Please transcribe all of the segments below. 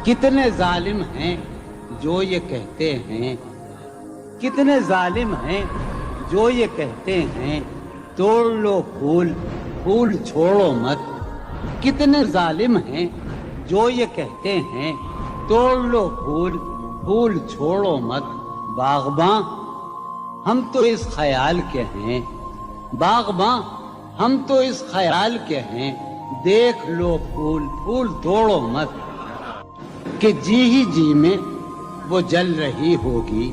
کتنے ظالم ہیں جو یہ کہتے ہیں، کتنے ظالم ہیں جو یہ کہتے ہیں توڑ لو پھول پھول چھوڑو مت. کتنے ظالم ہیں جو یہ کہتے ہیں توڑ لو پھول پھول چھوڑو مت. باغباں ہم تو اس خیال کے ہیں، باغباں ہم تو اس خیال کے ہیں، دیکھ لو پھول پھول توڑو مت. کہ جی ہی جی میں وہ جل رہی ہوگی،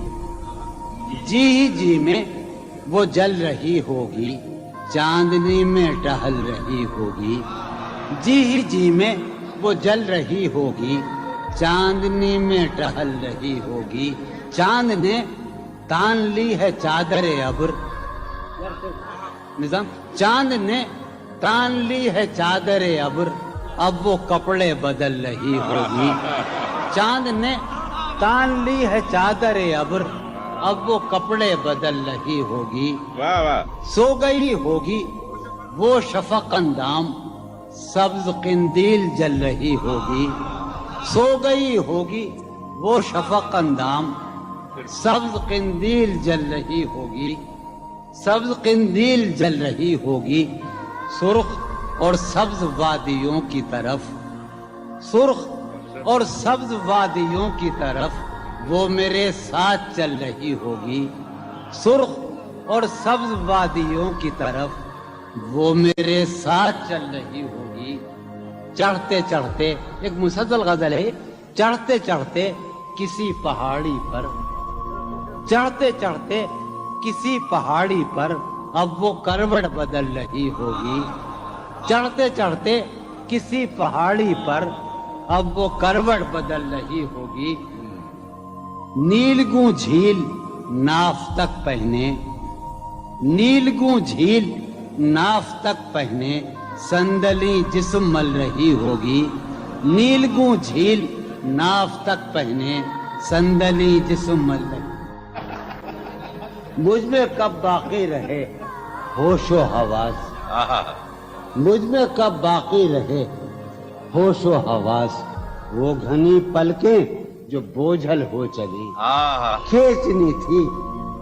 جی ہی جی میں وہ جل رہی ہوگی، چاندنی میں ٹہل رہی ہوگی. جی ہی جی میں وہ جل رہی ہوگی، چاندنی میں ٹہل رہی ہوگی. چاند نے تان لی ہے چادر ابر، نظام چاند نے تان لی ہے چادر ابر، اب وہ کپڑے بدل رہی ہوگی. چاند نے تان لی ہے چادر ابر، اب وہ کپڑے بدل رہی ہوگی. واہ واہ. سو گئی ہوگی وہ شفق اندام، سبز قندیل جل رہی ہوگی. سو گئی ہوگی وہ شفق اندام، سبز قندیل جل رہی ہوگی. سبز قندیل جل رہی ہوگی. سرخ اور سبز وادیوں کی طرف، سرخ اور سبز وادیوں کی طرف وہ میرے ساتھ چل رہی ہوگی. سرخ اور سبز وادیوں کی طرف وہ میرے ساتھ چل رہی ہوگی. چڑھتے چڑھتے، ایک مسلسل غزل ہے، چڑھتے چڑھتے کسی پہاڑی پر، چڑھتے چڑھتے کسی پہاڑی پر اب وہ کروٹ بدل رہی ہوگی. چڑھتے چڑھتے کسی پہاڑی پر اب وہ کروٹ بدل رہی ہوگی. نیلگوں جھیل ناف تک پہنے، نیلگوں جھیل ناف تک پہنے، صندلی جسم مل رہی ہوگی. نیلگوں جھیل ناف تک پہنے، صندلی جسم مل رہی. مجھ میں کب باقی رہے ہوش و حواس، مجھ میں کب باقی رہے ہوش و حواس. وہ گھنی پلکیں جو بوجھل ہو چلی، کھینچنی تھی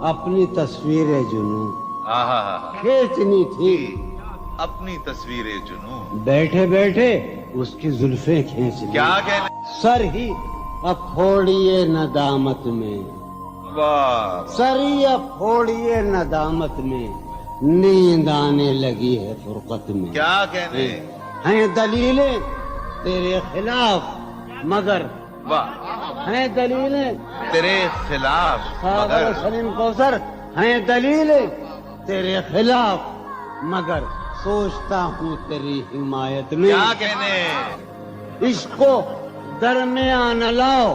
اپنی تصویر جنوں، کھینچنی تھی اپنی تصویر جنوں. بیٹھے بیٹھے اس کی زلفیں کھینچ لی. کیا کہنے. سر ہی اب پھوڑیے ندامت میں، واہ. سر ہی اب پھوڑیے ندامت میں، نیند آنے لگی ہے فرقت میں. کیا کہنے. ہیں دلیلیں تیرے خلاف مگر، واہ. ہیں دلیلیں تیرے خلاف مگر، سلیم کوثر، ہیں دلیلیں تیرے خلاف مگر، سوچتا ہوں تیری حمایت میں. کیا کہنے. عشق کو درمیان لاؤ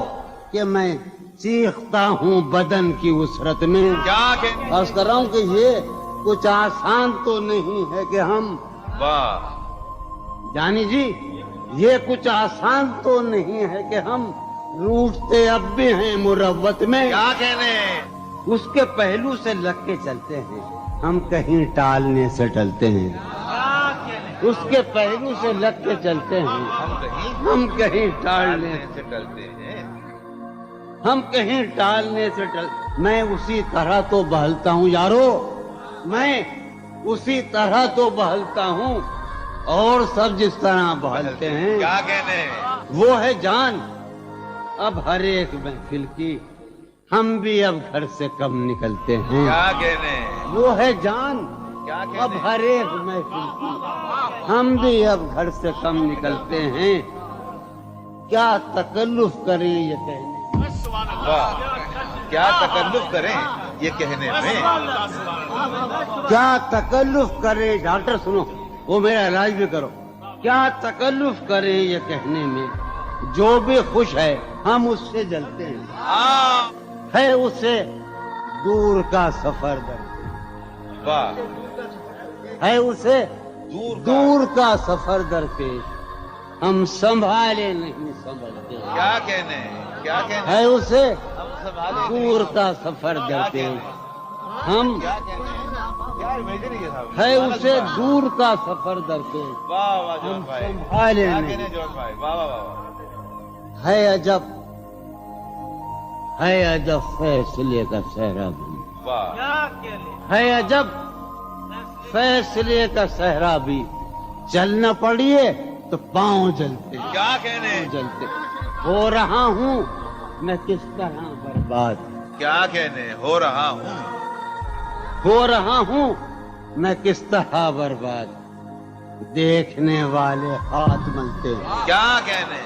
کہ میں چیختا ہوں بدن کی وسرت میں. کیا کہنے. عرض کر رہا ہوں کہ یہ کچھ آسان تو نہیں ہے کہ ہم، واہ. جانی جی یہ کچھ آسان تو نہیں ہے کہ ہم روٹتے اب بھی ہیں مروت میں. کیا کہنے. اس کے پہلو سے لگ کے چلتے ہیں، ہم کہیں ٹالنے سے ٹلتے ہیں. اس کے پہلو سے لگ کے چلتے ہیں، ہم کہیں ٹالنے سے ڈلتے ہیں. ہم کہیں ٹالنے سے میں اسی طرح تو بہلتا ہوں یارو، میں اسی طرح تو بہلتا ہوں اور سب جس طرح بہلتے ہیں. کیا کہنے. وہ ہے جان اب ہر ایک محفل کی، ہم بھی اب گھر سے کم نکلتے ہیں. کیا کہنے. وہ ہے جان کیا کہنے. اب ہر ایک محفل کی، ہم بھی اب گھر سے کم نکلتے ہیں. کیا تکلف کریں یہ کہنے، واہ. کیا تکلف کریں یہ کہنے میں. کیا تکلف کریں. ڈاکٹر سنو، وہ میرا علاج بھی کرو. کیا تکلف کریں یہ کہنے میں، جو بھی خوش ہے ہم اس سے جلتے ہیں. ہے اسے دور کا سفر درپیش، واہ. ہے اسے دور کا سفر درپیش، ہم سنبھالے نہیں سنبھلتے. کیا کہنے. کیا کہنے. ہے اسے ہم سنبھالے دور کا سفر درپیش، ہم کیا کہنے. کیا امیجن ہے صاحب. ہے اسے دور کا سفر درپیش، واہ واہ ہم جوان بھائی. سنبھالے کیا نہیں. کہنے جوان بھائی. واہ واہ واہ. ہے عجب فیصلے کا صحرا بھی، واہ ہے عجب فیصلے کا صحرا بھی، چلنا پڑیے تو پاؤں جلتے کیا کہنے، جلتے، ہو رہا ہوں میں کس طرح برباد، کیا کہنے، ہو رہا ہوں ہو رہا ہوں میں کس طرح برباد، دیکھنے والے ہاتھ ملتے ہیں، کیا کہنے